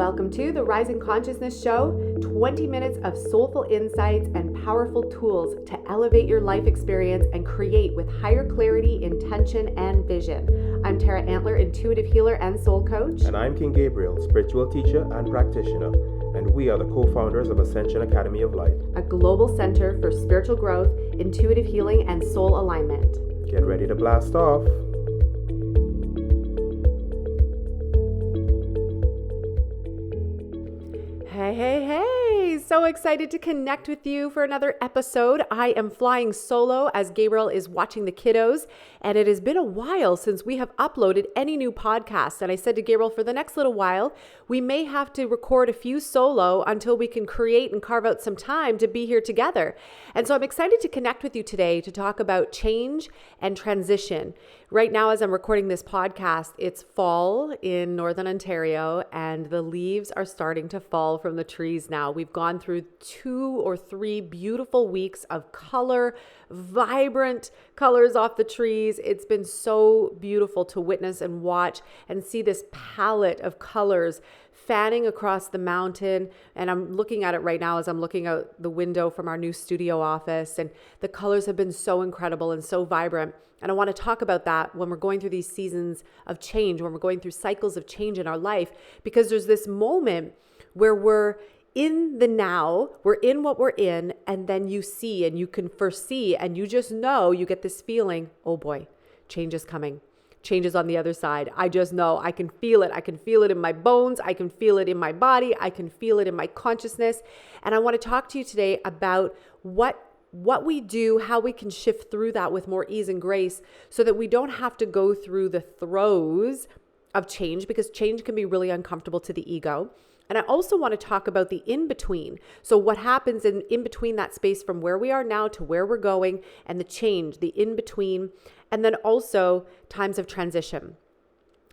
Welcome to the Rising Consciousness Show, 20 minutes of soulful insights and powerful tools to elevate your life experience and create with higher clarity, intention, and vision. I'm Tara Antler, intuitive healer and soul coach. And I'm King Gabriel, spiritual teacher and practitioner. And we are the co-founders of Ascension Academy of Life, a global center for spiritual growth, intuitive healing, and soul alignment. Get ready to blast off. Hey, so excited to connect with you for another episode. I am flying solo as Gabriel is watching the kiddos, and it has been a while since we have uploaded any new podcasts. And I said to Gabriel, for the next little while, we may have to record a few solo until we can create and carve out some time to be here together. And so I'm excited to connect with you today to talk about change and transition. Right now, as I'm recording this podcast, it's fall in Northern Ontario, and the leaves are starting to fall from the trees now. We've gone through 2 or 3 beautiful weeks of color, vibrant colors off the trees. It's been so beautiful to witness and watch and see this palette of colors fanning across the mountain. And I'm looking at it right now as I'm looking out the window from our new studio office. And the colors have been so incredible and so vibrant. And I want to talk about that when we're going through these seasons of change, when we're going through cycles of change in our life, because there's this moment where we're in the now, we're in what we're in, and then you see and you can foresee and you just know, you get this feeling, oh boy, change is coming. Change is on the other side. I just know. I can feel it. I can feel it in my bones. I can feel it in my body. I can feel it in my consciousness. And I want to talk to you today about what we do, how we can shift through that with more ease and grace so that we don't have to go through the throes of change, because change can be really uncomfortable to the ego. And I also want to talk about the in-between. So what happens in between that space from where we are now to where we're going, and the change, the in-between, and then also times of transition.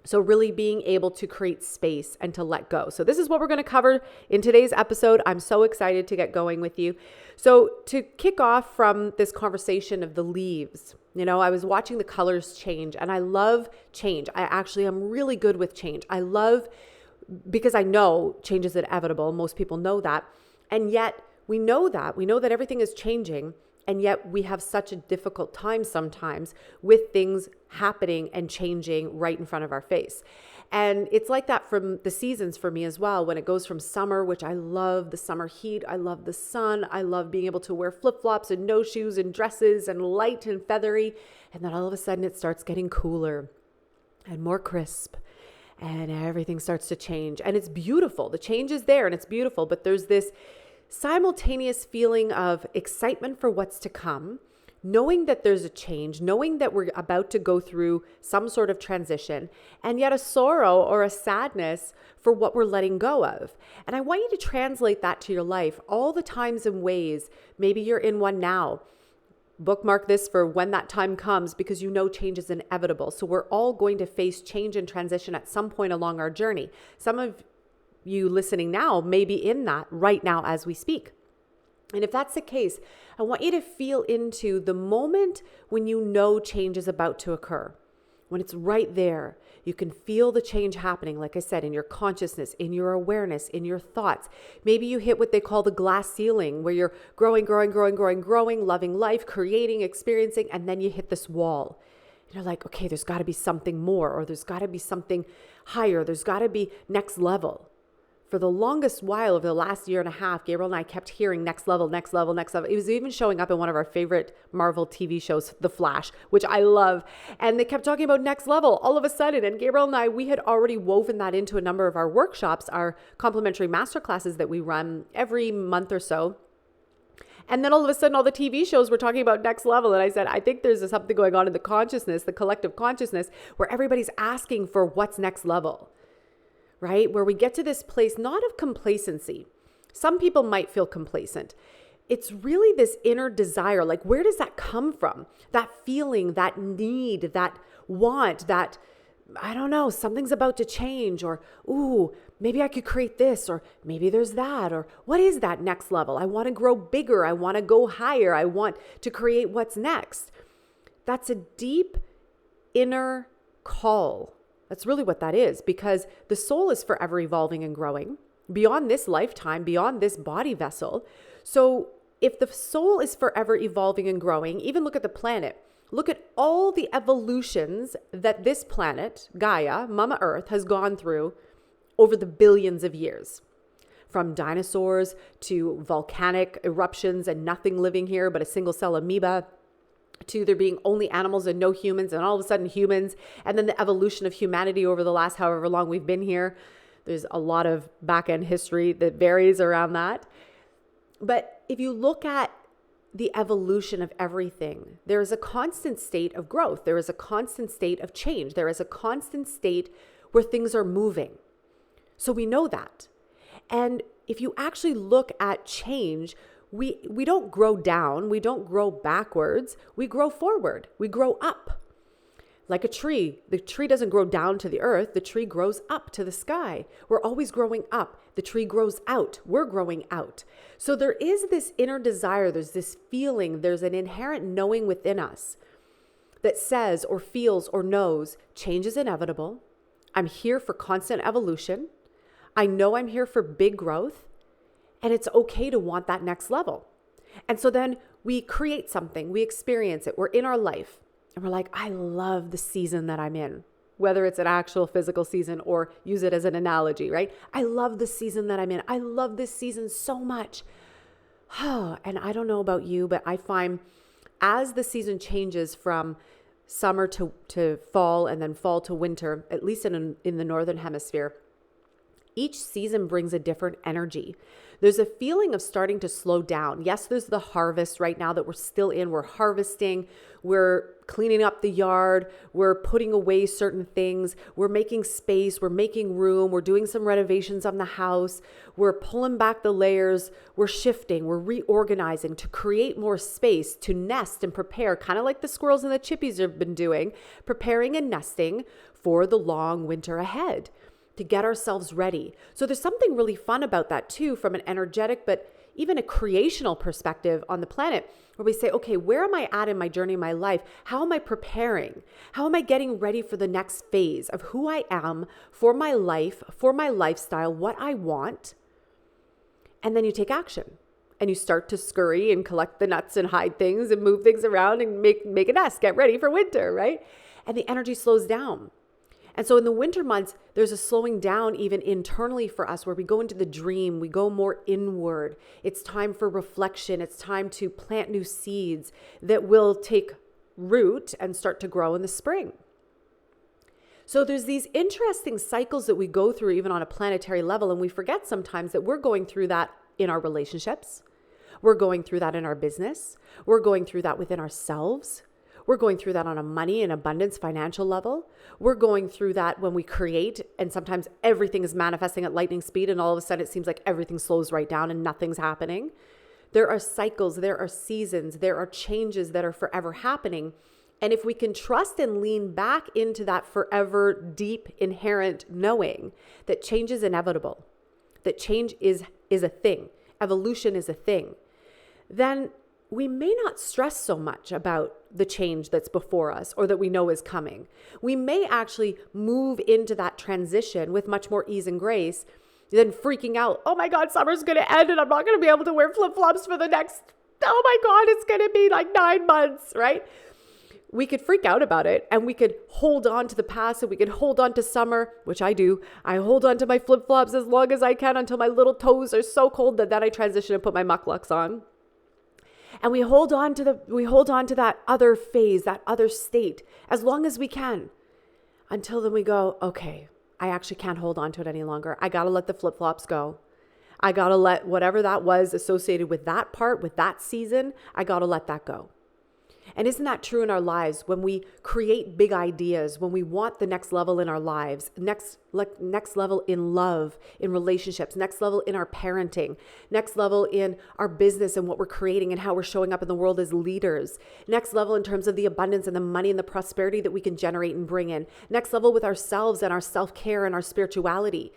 So really being able to create space and to let go. So this is what we're going to cover in today's episode. I'm so excited to get going with you. So to kick off from this conversation of the leaves, I was watching the colors change, and I love change. I actually am really good with change. Because I know change is inevitable. Most people know that. And yet we know that everything is changing. And yet we have such a difficult time sometimes with things happening and changing right in front of our face. And it's like that from the seasons for me as well. When it goes from summer, which I love the summer heat. I love the sun. I love being able to wear flip-flops and no shoes and dresses and light and feathery. And then all of a sudden it starts getting cooler and more crisp. And everything starts to change. And it's beautiful. The change is there and it's beautiful. But there's this simultaneous feeling of excitement for what's to come, knowing that there's a change, knowing that we're about to go through some sort of transition, and yet a sorrow or a sadness for what we're letting go of. And I want you to translate that to your life, all the times and ways. Maybe you're in one now. Bookmark this for when that time comes, because change is inevitable. So we're all going to face change and transition at some point along our journey. Some of you listening now may be in that right now as we speak. And if that's the case, I want you to feel into the moment when change is about to occur. When it's right there, you can feel the change happening, like I said, in your consciousness, in your awareness, in your thoughts. Maybe you hit what they call the glass ceiling, where you're growing, loving life, creating, experiencing, and then you hit this wall. And you're like, okay, there's got to be something more, or there's got to be something higher. There's got to be next level. For the longest while of the last year and a half, Gabriel and I kept hearing next level, next level, next level. It was even showing up in one of our favorite Marvel TV shows, The Flash, which I love. And they kept talking about next level all of a sudden. And Gabriel and I, we had already woven that into a number of our workshops, our complimentary masterclasses that we run every month or so. And then all of a sudden, all the TV shows were talking about next level. And I said, I think there's something going on in the consciousness, the collective consciousness, where everybody's asking for what's next level. Right? Where we get to this place, not of complacency. Some people might feel complacent. It's really this inner desire. Like, where does that come from? That feeling, that need, that want, that, I don't know, something's about to change, or, ooh, maybe I could create this, or maybe there's that, or what is that next level? I want to grow bigger. I want to go higher. I want to create what's next. That's a deep inner call That's really what that is, because the soul is forever evolving and growing beyond this lifetime, beyond this body vessel. So if the soul is forever evolving and growing, even look at the planet. Look at all the evolutions that this planet, Gaia, Mama Earth, has gone through over the billions of years. From dinosaurs to volcanic eruptions and nothing living here but a single cell amoeba, to there being only animals and no humans, and all of a sudden humans, and then the evolution of humanity over the last however long we've been here. There's a lot of back-end history that varies around that. But if you look at the evolution of everything, there is a constant state of growth. There is a constant state of change. There is a constant state where things are moving. So we know that. And if you actually look at change, we don't grow down, we don't grow backwards, we grow forward, we grow up. Like a tree, the tree doesn't grow down to the earth, the tree grows up to the sky. We're always growing up. The tree grows out, we're growing out. So there is this inner desire, there's this feeling, there's an inherent knowing within us that says or feels or knows change is inevitable. I'm here for constant evolution. I know I'm here for big growth, and it's okay to want that next level. And so then we create something, we experience it, we're in our life, and we're like, I love the season that I'm in, whether it's an actual physical season or use it as an analogy, right? I love the season that I'm in. I love this season so much. And I don't know about you, but I find as the season changes from summer to fall and then fall to winter, at least in the Northern Hemisphere, each season brings a different energy. There's a feeling of starting to slow down. Yes, there's the harvest right now that we're still in. We're harvesting. We're cleaning up the yard. We're putting away certain things. We're making space. We're making room. We're doing some renovations on the house. We're pulling back the layers. We're shifting. We're reorganizing to create more space to nest and prepare, kind of like the squirrels and the chippies have been doing, preparing and nesting for the long winter ahead, to get ourselves ready. So there's something really fun about that too, from an energetic, but even a creational perspective on the planet, where we say, okay, where am I at in my journey, in my life? How am I preparing? How am I getting ready for the next phase of who I am, for my life, for my lifestyle, what I want? And then you take action and you start to scurry and collect the nuts and hide things and move things around and make a nest, get ready for winter, right? And the energy slows down. And so in the winter months, there's a slowing down even internally for us, where we go into the dream, we go more inward. It's time for reflection. It's time to plant new seeds that will take root and start to grow in the spring. So there's these interesting cycles that we go through even on a planetary level, and we forget sometimes that we're going through that in our relationships. We're going through that in our business. We're going through that within ourselves. We're going through that on a money and abundance financial level. We're going through that when we create, and sometimes everything is manifesting at lightning speed, and all of a sudden it seems like everything slows right down and nothing's happening. There are cycles, there are seasons, there are changes that are forever happening. And if we can trust and lean back into that forever deep inherent knowing that change is inevitable, that change is a thing, evolution is a thing, then we may not stress so much about the change that's before us or that we know is coming. We may actually move into that transition with much more ease and grace than freaking out, oh my God, summer's going to end and I'm not going to be able to wear flip-flops for the next, oh my God, it's going to be like 9 months, right? We could freak out about it, and we could hold on to the past, and we could hold on to summer, which I do. I hold on to my flip-flops as long as I can until my little toes are so cold that then I transition and put my mucklucks on. And we hold on to that other phase, that other state, as long as we can, until then we go, okay, I actually can't hold on to it any longer. I got to let the flip-flops go. I got to let whatever that was associated with that part, with that season, I got to let that go. And isn't that true in our lives when we create big ideas, when we want the next level in our lives, next level in love, in relationships, next level in our parenting, next level in our business and what we're creating and how we're showing up in the world as leaders, next level in terms of the abundance and the money and the prosperity that we can generate and bring in, next level with ourselves and our self-care and our spirituality.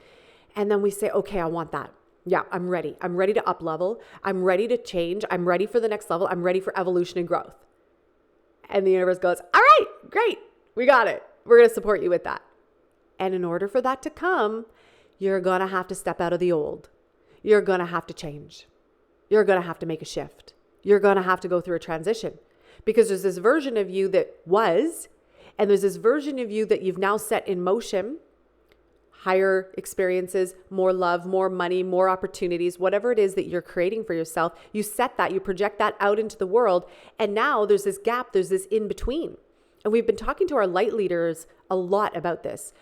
And then we say, okay, I want that. Yeah, I'm ready. I'm ready to up level. I'm ready to change. I'm ready for the next level. I'm ready for evolution and growth. And the universe goes, all right, great. We got it. We're going to support you with that. And in order for that to come, you're going to have to step out of the old. You're going to have to change. You're going to have to make a shift. You're going to have to go through a transition because there's this version of you that was, and there's this version of you that you've now set in motion. Higher experiences, more love, more money, more opportunities, whatever it is that you're creating for yourself, you set that, you project that out into the world. And now there's this gap, there's this in between. And we've been talking to our light leaders a lot about this.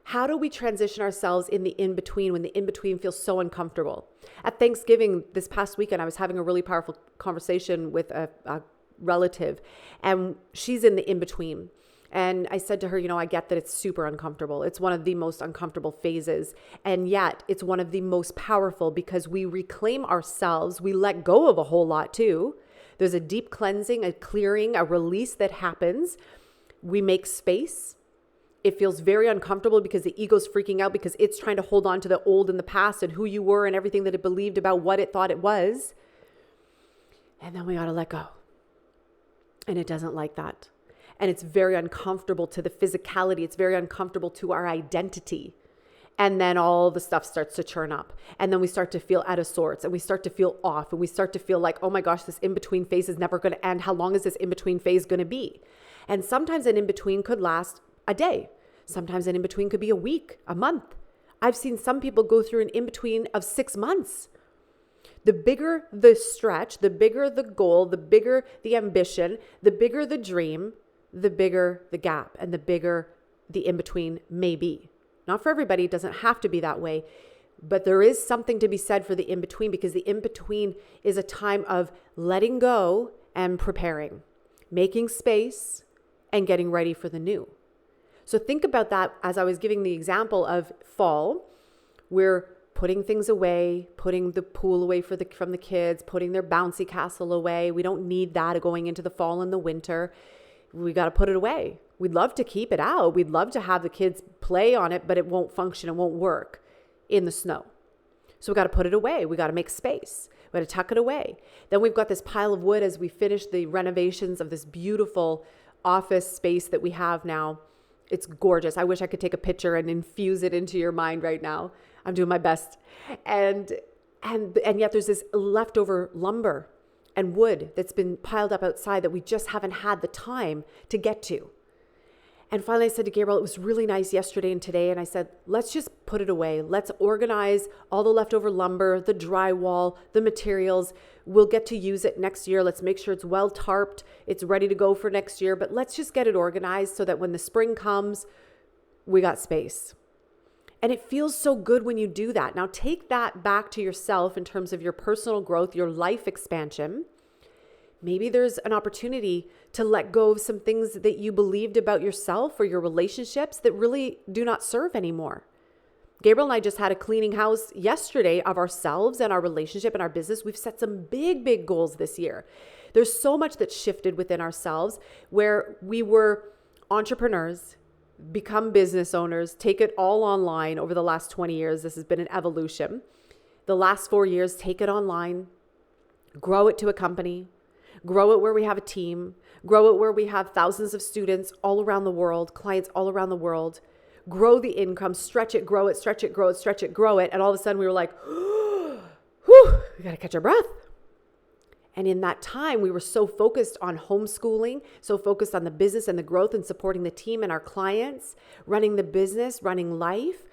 How do we transition ourselves in the in between when the in between feels so uncomfortable? At Thanksgiving this past weekend, I was having a really powerful conversation with a relative, and she's in the in between. And I said to her, I get that it's super uncomfortable. It's one of the most uncomfortable phases. And yet it's one of the most powerful because we reclaim ourselves. We let go of a whole lot too. There's a deep cleansing, a clearing, a release that happens. We make space. It feels very uncomfortable because the ego's freaking out because it's trying to hold on to the old and the past and who you were and everything that it believed about what it thought it was. And then we got to let go. And it doesn't like that. And it's very uncomfortable to the physicality. It's very uncomfortable to our identity. And then all the stuff starts to churn up. And then we start to feel out of sorts and we start to feel off and we start to feel like, oh my gosh, this in-between phase is never going to end. How long is this in-between phase going to be? And sometimes an in-between could last a day. Sometimes an in-between could be a week, a month. I've seen some people go through an in-between of 6 months. The bigger the stretch, the bigger the goal, the bigger the ambition, the bigger the dream, the bigger the gap and the bigger the in-between may be. Not for everybody, it doesn't have to be that way, but there is something to be said for the in-between because the in-between is a time of letting go and preparing, making space and getting ready for the new. So think about that as I was giving the example of fall. We're putting things away, putting the pool away from the kids, putting their bouncy castle away. We don't need that going into the fall and the winter. We got to put it away. We'd love to keep it out. We'd love to have the kids play on it, but it won't function. It won't work in the snow. So we got to put it away. We got to make space. We got to tuck it away. Then we've got this pile of wood as we finish the renovations of this beautiful office space that we have now. It's gorgeous. I wish I could take a picture and infuse it into your mind right now. I'm doing my best. And yet there's this leftover lumber and wood that's been piled up outside that we just haven't had the time to get to. And finally I said to Gabriel, it was really nice yesterday and today. And I said, let's just put it away. Let's organize all the leftover lumber, the drywall, the materials. We'll get to use it next year. Let's make sure it's well tarped. It's ready to go for next year. But let's just get it organized so that when the spring comes, we got space. And it feels so good when you do that. Now take that back to yourself in terms of your personal growth, your life expansion. Maybe there's an opportunity to let go of some things that you believed about yourself or your relationships that really do not serve anymore. Gabriel and I just had a cleaning house yesterday of ourselves and our relationship and our business. We've set some big, big goals this year. There's so much that's shifted within ourselves where we were entrepreneurs, become business owners, take it all online over the last 20 years. This has been an evolution. The last 4 years, take it online, grow it to a company, grow it where we have a team, grow it where we have thousands of students all around the world, clients all around the world, grow the income, stretch it, grow it, stretch it, grow it, stretch it, grow it. And all of a sudden we were like, whew, we got to catch our breath. And in that time, we were so focused on homeschooling, so focused on the business and the growth and supporting the team and our clients, running the business, running life,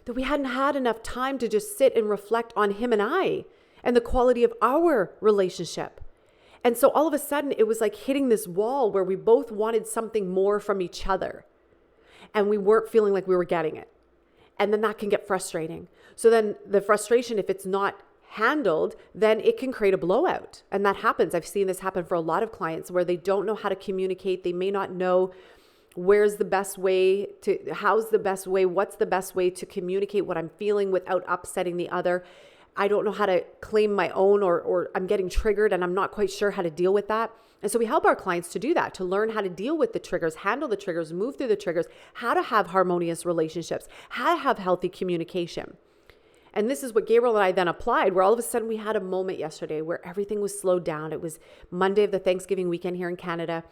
that we hadn't had enough time to just sit and reflect on him and I and the quality of our relationship. And so all of a sudden, it was like hitting this wall where we both wanted something more from each other. And we weren't feeling like we were getting it. And then that can get frustrating. So then the frustration, if it's not handled, then it can create a blowout. And that happens. I've seen this happen for a lot of clients where they don't know how to communicate. They may not know what's the best way, what's the best way to communicate what I'm feeling without upsetting the other. I don't know how to claim my own or I'm getting triggered and I'm not quite sure how to deal with that. And so we help our clients to do that, to learn how to deal with the triggers, handle the triggers, move through the triggers, how to have harmonious relationships, how to have healthy communication. And this is what Gabriel and I then applied, where all of a sudden we had a moment yesterday where everything was slowed down. It was Monday of the Thanksgiving weekend here in Canada.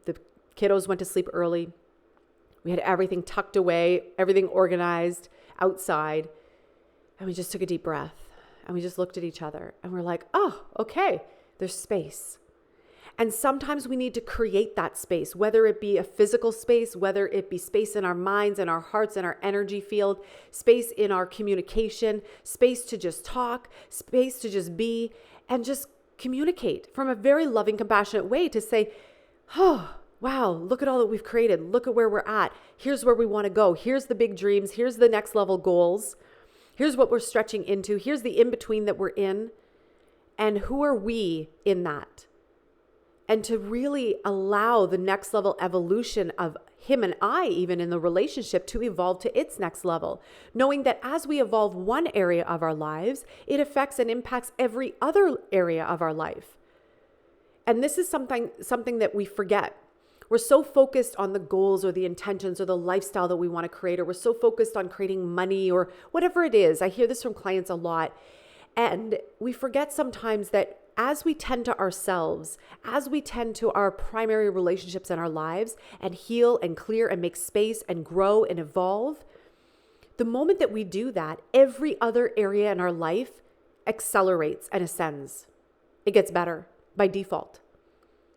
The kiddos went to sleep early. We had everything tucked away, everything organized outside. And we just took a deep breath and we just looked at each other and we're like, oh, okay, there's space. And sometimes we need to create that space, whether it be a physical space, whether it be space in our minds and our hearts and our energy field, space in our communication, space to just talk, space to just be, and just communicate from a very loving, compassionate way to say, oh, wow, look at all that we've created. Look at where we're at. Here's where we want to go. Here's the big dreams. Here's the next level goals. Here's what we're stretching into. Here's the in-between that we're in. And who are we in that? And to really allow the next level evolution of him and I, even in the relationship, to evolve to its next level. Knowing that as we evolve one area of our lives, it affects and impacts every other area of our life. And this is something that we forget. We're so focused on the goals or the intentions or the lifestyle that we want to create, or we're so focused on creating money or whatever it is. I hear this from clients a lot. And we forget sometimes that as we tend to ourselves, as we tend to our primary relationships in our lives and heal and clear and make space and grow and evolve, the moment that we do that, every other area in our life accelerates and ascends. It gets better by default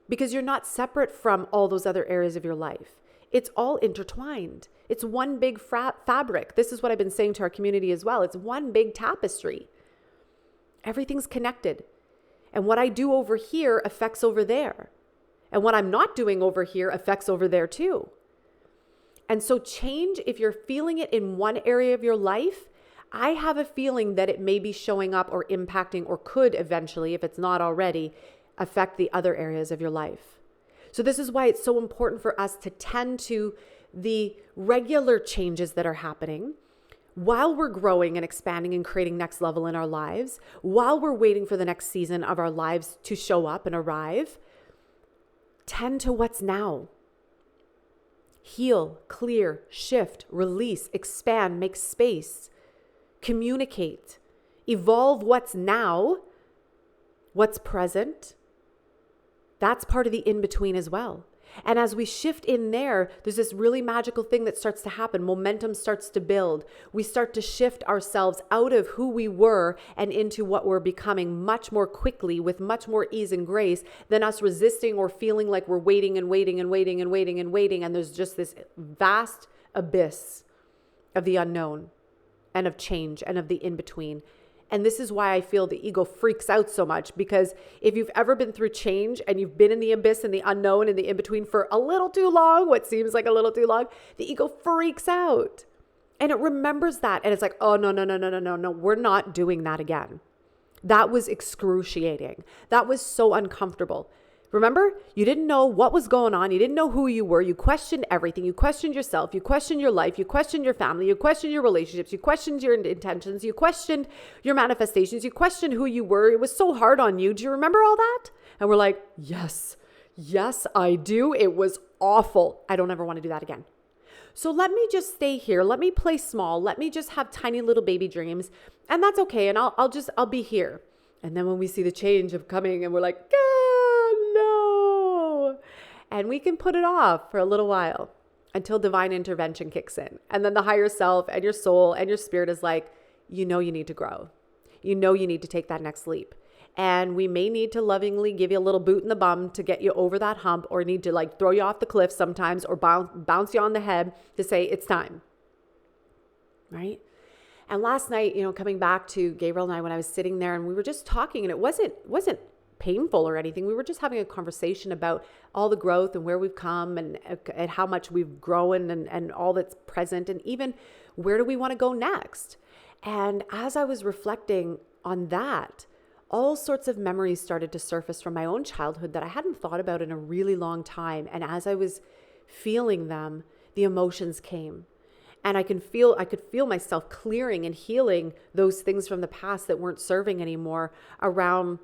because you're not separate from all those other areas of your life. It's all intertwined. It's one big fabric. This is what I've been saying to our community as well. It's one big tapestry. Everything's connected. And what I do over here affects over there. And what I'm not doing over here affects over there too. And so change, if you're feeling it in one area of your life, I have a feeling that it may be showing up or impacting or could eventually, if it's not already, affect the other areas of your life. So this is why it's so important for us to tend to the regular changes that are happening while we're growing and expanding and creating next level in our lives, while we're waiting for the next season of our lives to show up and arrive. Tend to what's now. Heal, clear, shift, release, expand, make space, communicate, evolve what's now, what's present. That's part of the in-between as well. And as we shift in there, there's this really magical thing that starts to happen. Momentum starts to build. We start to shift ourselves out of who we were and into what we're becoming much more quickly with much more ease and grace than us resisting or feeling like we're waiting and waiting and waiting and waiting and waiting. And there's just this vast abyss of the unknown and of change and of the in-between. And this is why I feel the ego freaks out so much, because if you've ever been through change and you've been in the abyss and the unknown and the in-between for a little too long, what seems like a little too long, the ego freaks out and it remembers that. And it's like, oh, no, we're not doing that again. That was excruciating. That was so uncomfortable. Remember, you didn't know what was going on. You didn't know who you were. You questioned everything. You questioned yourself. You questioned your life. You questioned your family. You questioned your relationships. You questioned your intentions. You questioned your manifestations. You questioned who you were. It was so hard on you. Do you remember all that? And we're like, yes, I do. It was awful. I don't ever want to do that again. So let me just stay here. Let me play small. Let me just have tiny little baby dreams. And that's okay. And I'll be here. And then when we see the change of coming and we're like, no. And we can put it off for a little while until divine intervention kicks in. And then the higher self and your soul and your spirit is like, you need to grow. You need to take that next leap. And we may need to lovingly give you a little boot in the bum to get you over that hump, or need to like throw you off the cliff sometimes, or bounce you on the head to say it's time. Right? And last night, coming back to Gabriel and I, when I was sitting there and we were just talking, and it wasn't painful or anything. We were just having a conversation about all the growth and where we've come and how much we've grown and all that's present, and even where do we want to go next. And as I was reflecting on that, all sorts of memories started to surface from my own childhood that I hadn't thought about in a really long time. And as I was feeling them, the emotions came. And I could feel myself clearing and healing those things from the past that weren't serving anymore, around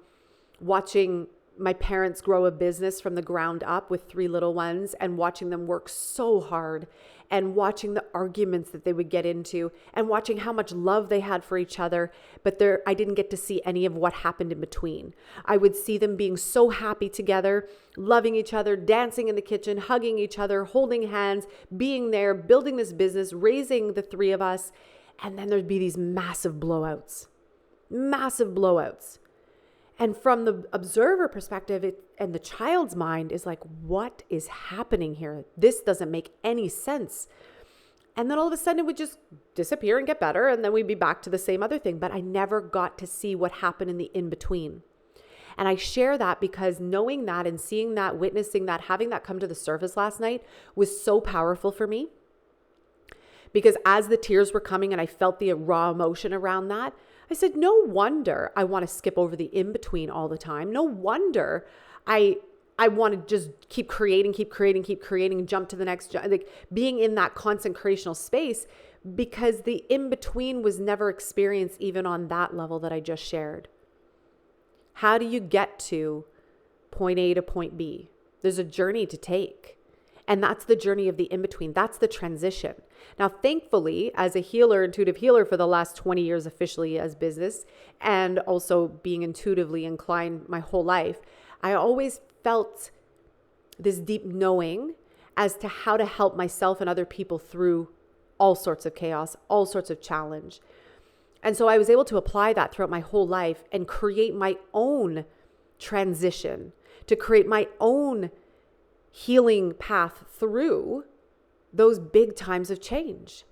watching my parents grow a business from the ground up with 3 little ones, and watching them work so hard, and watching the arguments that they would get into, and watching how much love they had for each other. But I didn't get to see any of what happened in between. I would see them being so happy together, loving each other, dancing in the kitchen, hugging each other, holding hands, being there, building this business, raising the 3 of us. And then there'd be these massive blowouts. And from the observer perspective, and the child's mind is like, what is happening here? This doesn't make any sense. And then all of a sudden it would just disappear and get better. And then we'd be back to the same other thing. But I never got to see what happened in the in-between. And I share that because knowing that and seeing that, witnessing that, having that come to the surface last night was so powerful for me. Because as the tears were coming and I felt the raw emotion around that, I said, no wonder I want to skip over the in-between all the time. No wonder I want to just keep creating, and jump to the next, like being in that constant creational space, because the in-between was never experienced even on that level that I just shared. How do you get to point A to point B? There's a journey to take. And that's the journey of the in-between. That's the transition. Now, thankfully, as a healer, intuitive healer for the last 20 years officially as business, and also being intuitively inclined my whole life, I always felt this deep knowing as to how to help myself and other people through all sorts of chaos, all sorts of challenge. And so I was able to apply that throughout my whole life and create my own transition, to create my own healing path through those big times of change.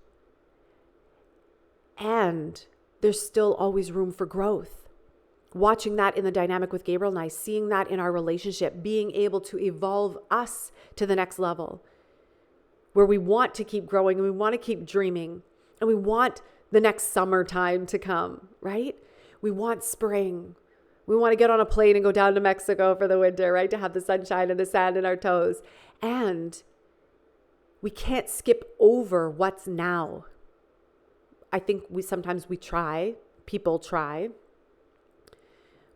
And there's still always room for growth. Watching that in the dynamic with Gabriel and I, seeing that in our relationship, being able to evolve us to the next level where we want to keep growing and we want to keep dreaming and we want the next summertime to come, right? We want spring. We want to get on a plane and go down to Mexico for the winter, right? To have the sunshine and the sand in our toes. And we can't skip over what's now. I think sometimes we try, people try.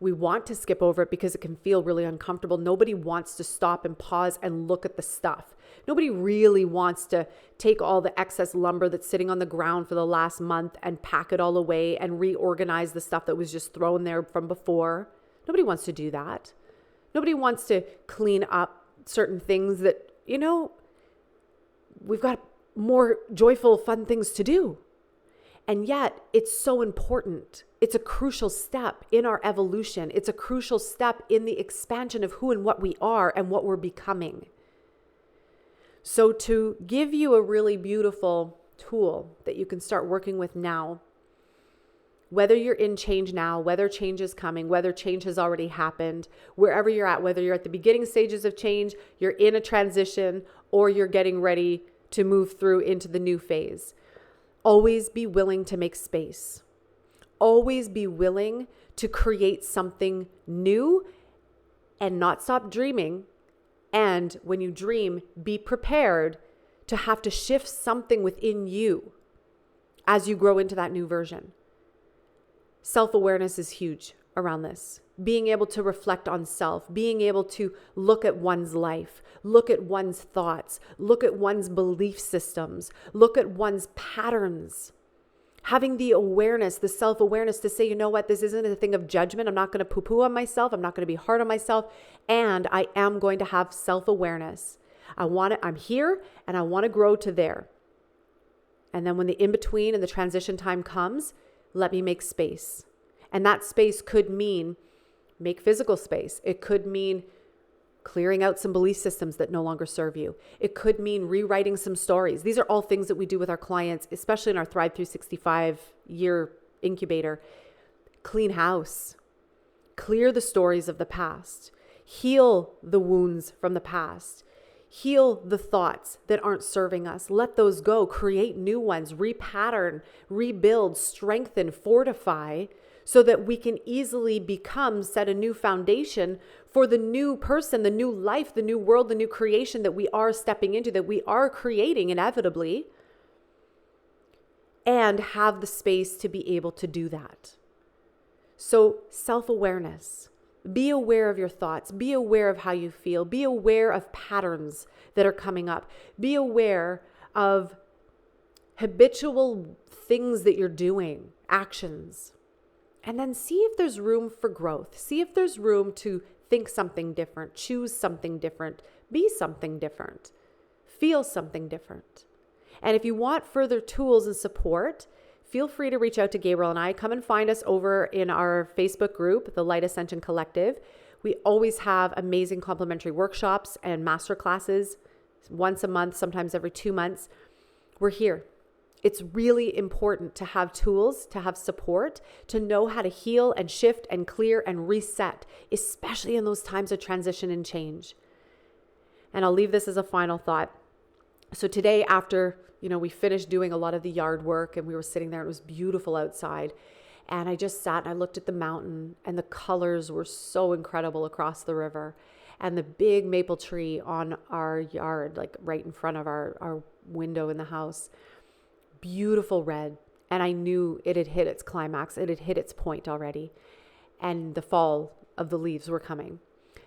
We want to skip over it because it can feel really uncomfortable. Nobody wants to stop and pause and look at the stuff. Nobody really wants to take all the excess lumber that's sitting on the ground for the last month and pack it all away and reorganize the stuff that was just thrown there from before. Nobody wants to do that. Nobody wants to clean up certain things that, we've got more joyful, fun things to do. And yet it's so important. It's a crucial step in our evolution. It's a crucial step in the expansion of who and what we are and what we're becoming. So to give you a really beautiful tool that you can start working with now, whether you're in change now, whether change is coming, whether change has already happened, wherever you're at, whether you're at the beginning stages of change, you're in a transition, or you're getting ready to move through into the new phase. Always be willing to make space. Always be willing to create something new and not stop dreaming. And when you dream, be prepared to have to shift something within you as you grow into that new version. Self-awareness is huge around this. Being able to reflect on self, being able to look at one's life, look at one's thoughts, look at one's belief systems, look at one's patterns. Having the awareness, the self-awareness to say, you know what, this isn't a thing of judgment. I'm not going to poo-poo on myself. I'm not going to be hard on myself. And I am going to have self-awareness. I'm here and I want to grow to there. And then when the in-between and the transition time comes, let me make space. And that space could mean make physical space. It could mean clearing out some belief systems that no longer serve you. It could mean rewriting some stories. These are all things that we do with our clients, especially in our Thrive 365-year incubator. Clean house. Clear the stories of the past. Heal the wounds from the past. Heal the thoughts that aren't serving us. Let those go. Create new ones. Repattern, rebuild, strengthen, fortify, so that we can easily set a new foundation for the new person, the new life, the new world, the new creation that we are stepping into, that we are creating inevitably, and have the space to be able to do that. So self-awareness, Be aware of your thoughts. Be aware of how you feel. Be aware of patterns that are coming up. Be aware of habitual things that you're doing, actions. And then see if there's room for growth. See if there's room to think something different, choose something different, be something different, feel something different. And if you want further tools and support, feel free to reach out to Gabriel and I. Come and find us over in our Facebook group, the Light Ascension Collective. We always have amazing complimentary workshops and masterclasses once a month, sometimes every 2 months. We're here. It's really important to have tools, to have support, to know how to heal and shift and clear and reset, especially in those times of transition and change. And I'll leave this as a final thought. So today, after we finished doing a lot of the yard work and we were sitting there, it was beautiful outside. And I just sat and I looked at the mountain, and the colors were so incredible across the river. And the big maple tree on our yard, like right in front of our window in the house, beautiful red. And I knew it had hit its climax. It had hit its point already. And the fall of the leaves were coming.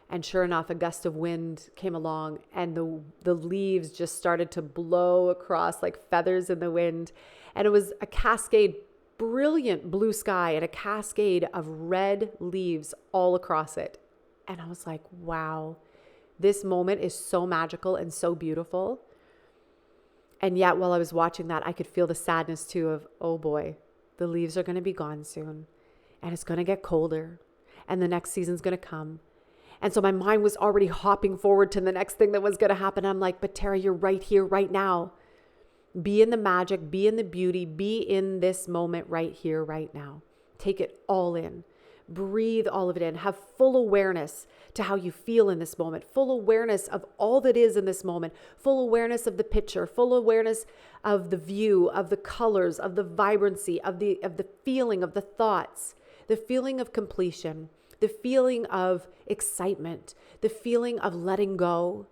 And sure enough, a gust of wind came along, and the leaves just started to blow across like feathers in the wind. And it was a cascade, brilliant blue sky, and a cascade of red leaves all across it. And I was like, wow, this moment is so magical and so beautiful. And yet, while I was watching that, I could feel the sadness too of, oh boy, the leaves are going to be gone soon, and it's going to get colder, and the next season's going to come. And so my mind was already hopping forward to the next thing that was going to happen. I'm like, but Tara, you're right here, right now. Be in the magic, be in the beauty, be in this moment right here, right now. Take it all in. Breathe all of it in. Have full awareness to how you feel in this moment. Full awareness of all that is in this moment. Full awareness of the picture. Full awareness of the view, of the colors, of the vibrancy, of the feeling, of the thoughts, the feeling of completion, the feeling of excitement, the feeling of letting go,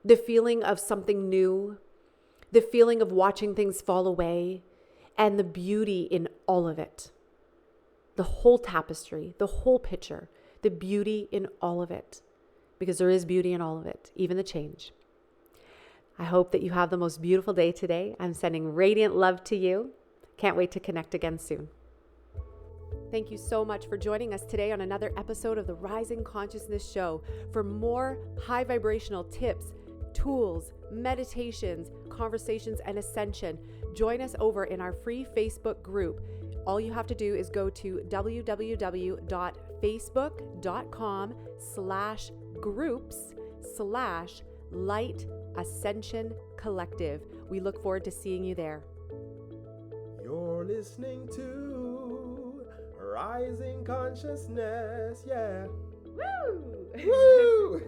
the feeling of something new, the feeling of watching things fall away, and the beauty in all of it. The whole tapestry, the whole picture, the beauty in all of it, because there is beauty in all of it, even the change. I hope that you have the most beautiful day today. I'm sending radiant love to you. Can't wait to connect again soon. Thank you so much for joining us today on another episode of the Rising Consciousness Show. For more high vibrational tips, tools, meditations, conversations, and ascension, join us over in our free Facebook group. All you have to do is go to www.facebook.com/groups/Light Ascension Collective. We look forward to seeing you there. You're listening to Rising Consciousness, yeah. Woo! Woo!